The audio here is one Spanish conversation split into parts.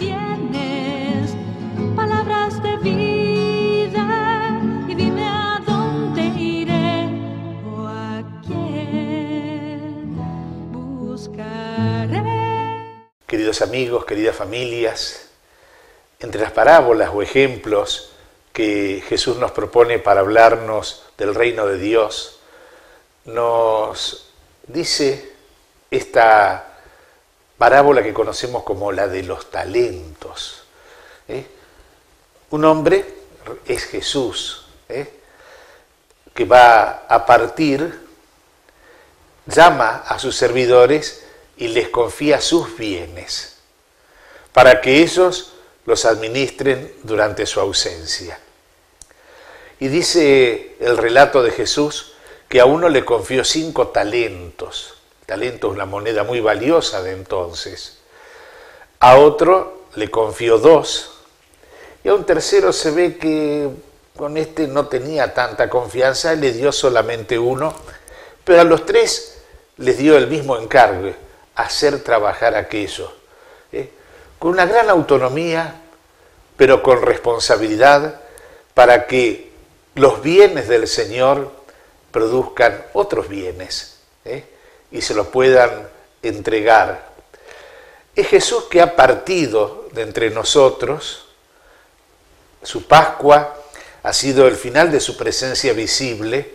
tienes palabras de vida y dime a dónde iré o a quién buscaré. Queridos amigos, queridas familias, entre las parábolas o ejemplos que Jesús nos propone para hablarnos del reino de Dios, nos dice esta parábola que conocemos como la de los talentos. Un hombre, es Jesús, que va a partir, llama a sus servidores y les confía sus bienes para que ellos los administren durante su ausencia. Y dice el relato de Jesús que a uno le confió 5 talentos. Talento es una moneda muy valiosa de entonces. A otro le confió 2. Y a un tercero se ve que con este no tenía tanta confianza, le dio solamente 1. Pero a los 3 les dio el mismo encargo, hacer trabajar aquello. Con una gran autonomía, pero con responsabilidad, para que los bienes del Señor produzcan otros bienes y se los puedan entregar. Es Jesús que ha partido de entre nosotros. Su Pascua ha sido el final de su presencia visible,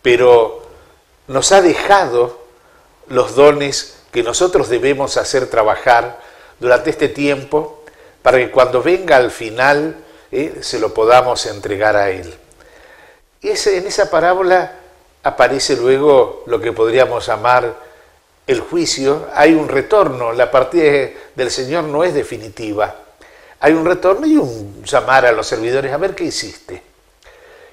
pero nos ha dejado los dones que nosotros debemos hacer trabajar durante este tiempo para que cuando venga al final se lo podamos entregar a Él. Y en esa parábola aparece luego lo que podríamos llamar el juicio. Hay un retorno, la partida del Señor no es definitiva. Hay un retorno y un llamar a los servidores a ver qué hiciste.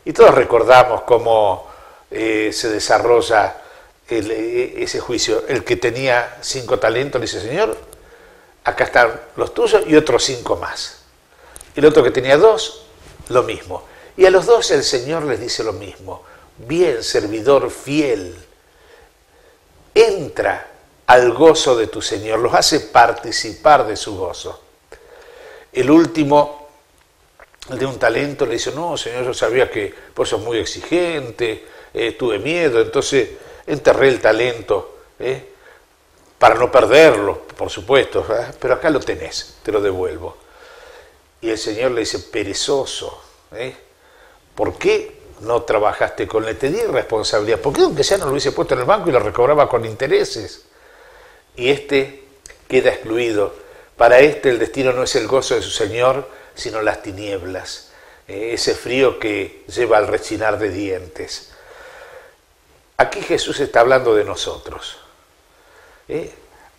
Y todos recordamos cómo se desarrolla ese juicio. El que tenía 5 talentos le dice: Señor, acá están los tuyos y otros 5 más. El otro que tenía 2, lo mismo. Y a los 2 el Señor les dice lo mismo: bien, servidor fiel, entra al gozo de tu Señor. Los hace participar de su gozo. El último, el de un talento, le dice: no, Señor, yo sabía que vos sos muy exigente, tuve miedo, entonces enterré el talento, para no perderlo, por supuesto, pero acá lo tenés, te lo devuelvo. Y el Señor le dice: perezoso, ¿por qué no trabajaste con él? Te di responsabilidad. ¿Por qué aunque sea no lo hubiese puesto en el banco y lo recobraba con intereses? Y este queda excluido. Para este el destino no es el gozo de su Señor, sino las tinieblas, ese frío que lleva al rechinar de dientes. Aquí Jesús está hablando de nosotros.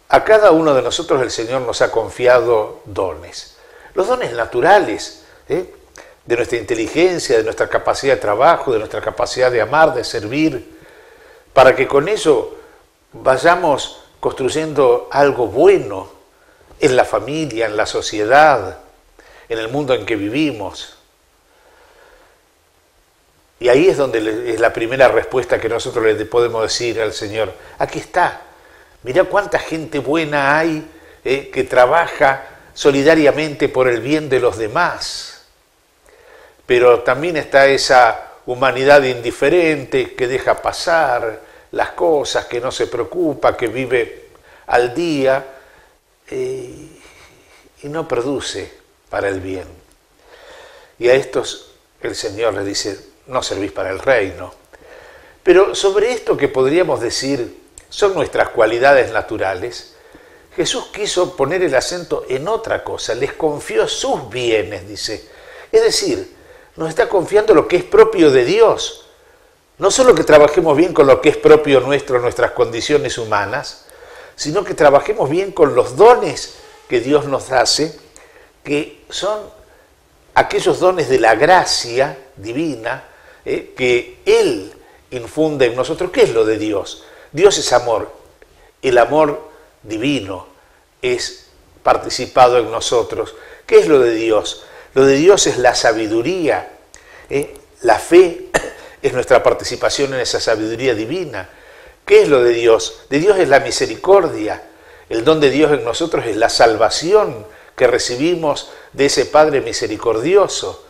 A cada uno de nosotros el Señor nos ha confiado dones. Los dones naturales, de nuestra inteligencia, de nuestra capacidad de trabajo, de nuestra capacidad de amar, de servir, para que con eso vayamos construyendo algo bueno en la familia, en la sociedad, en el mundo en que vivimos. Y ahí es donde es la primera respuesta que nosotros le podemos decir al Señor: aquí está, mirá cuánta gente buena hay que trabaja solidariamente por el bien de los demás. Pero también está esa humanidad indiferente que deja pasar las cosas, que no se preocupa, que vive al día y no produce para el bien. Y a estos el Señor les dice: no servís para el reino. Pero sobre esto que podríamos decir son nuestras cualidades naturales, Jesús quiso poner el acento en otra cosa. Les confió sus bienes, dice. Es decir, nos está confiando lo que es propio de Dios. No solo que trabajemos bien con lo que es propio nuestro, nuestras condiciones humanas, sino que trabajemos bien con los dones que Dios nos hace, que son aquellos dones de la gracia divina que Él infunde en nosotros. ¿Qué es lo de Dios? Dios es amor. El amor divino es participado en nosotros. ¿Qué es lo de Dios? Lo de Dios es la sabiduría. La fe es nuestra participación en esa sabiduría divina. ¿Qué es lo de Dios? De Dios es la misericordia. El don de Dios en nosotros es la salvación que recibimos de ese Padre misericordioso.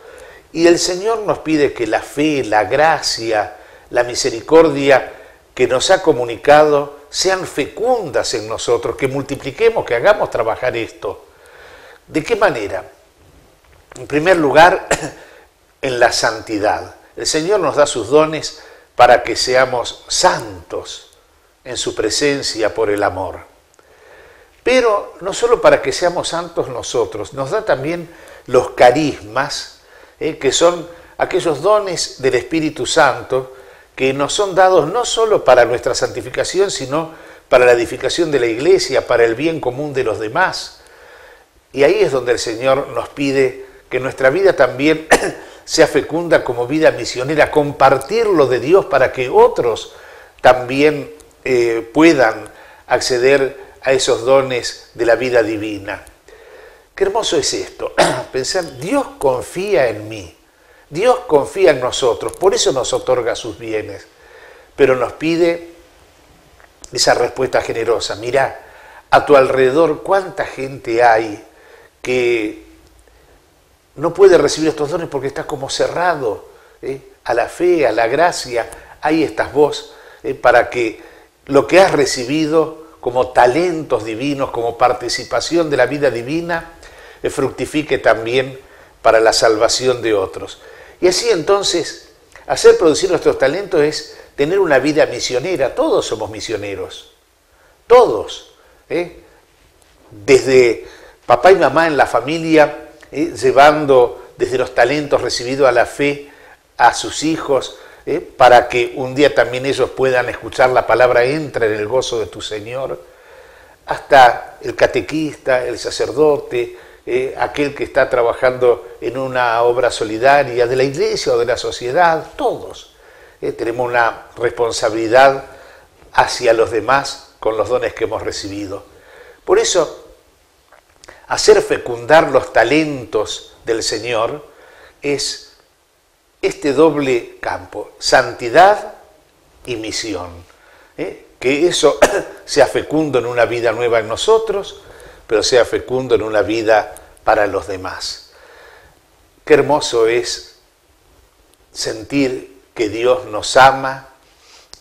Y el Señor nos pide que la fe, la gracia, la misericordia que nos ha comunicado sean fecundas en nosotros, que multipliquemos, que hagamos trabajar esto. ¿De qué manera? En primer lugar, en la santidad. El Señor nos da sus dones para que seamos santos en su presencia por el amor. Pero no solo para que seamos santos nosotros, nos da también los carismas, que son aquellos dones del Espíritu Santo que nos son dados no solo para nuestra santificación, sino para la edificación de la iglesia, para el bien común de los demás. Y ahí es donde el Señor nos pide que nuestra vida también sea fecunda como vida misionera, compartir lo de Dios para que otros también puedan acceder a esos dones de la vida divina. Qué hermoso es esto, pensar, Dios confía en mí, Dios confía en nosotros, por eso nos otorga sus bienes, pero nos pide esa respuesta generosa. Mirá, a tu alrededor cuánta gente hay que no puede recibir estos dones porque está como cerrado a la fe, a la gracia. Ahí estás vos para que lo que has recibido como talentos divinos, como participación de la vida divina, fructifique también para la salvación de otros. Y así entonces, hacer producir nuestros talentos es tener una vida misionera. Todos somos misioneros, todos. Desde papá y mamá en la familia, llevando desde los talentos recibidos a la fe a sus hijos, para que un día también ellos puedan escuchar la palabra entra en el gozo de tu Señor, hasta el catequista, el sacerdote, aquel que está trabajando en una obra solidaria de la iglesia o de la sociedad, todos tenemos una responsabilidad hacia los demás con los dones que hemos recibido. Por eso, hacer fecundar los talentos del Señor es este doble campo, santidad y misión. Que eso sea fecundo en una vida nueva en nosotros, pero sea fecundo en una vida para los demás. Qué hermoso es sentir que Dios nos ama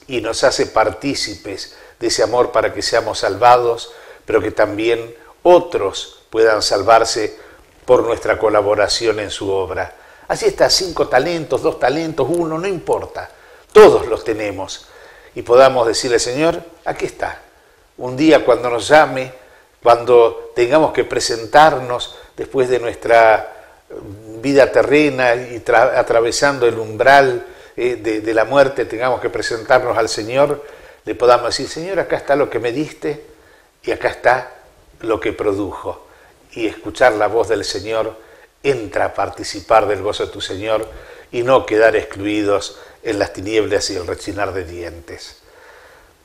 y nos hace partícipes de ese amor para que seamos salvados, pero que también otros puedan salvarse por nuestra colaboración en su obra. Así está, 5 talentos, 2 talentos, 1, no importa, todos los tenemos. Y podamos decirle, Señor, aquí está. Un día cuando nos llame, cuando tengamos que presentarnos después de nuestra vida terrena y atravesando el umbral de la muerte, tengamos que presentarnos al Señor, le podamos decir, Señor, acá está lo que me diste y acá está lo que produjo. Y escuchar la voz del Señor, entra a participar del gozo de tu Señor y no quedar excluidos en las tinieblas y el rechinar de dientes.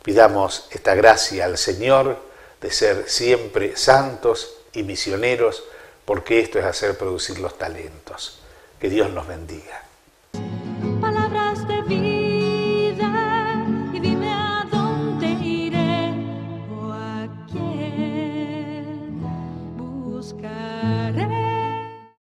Pidamos esta gracia al Señor de ser siempre santos y misioneros, porque esto es hacer producir los talentos. Que Dios nos bendiga.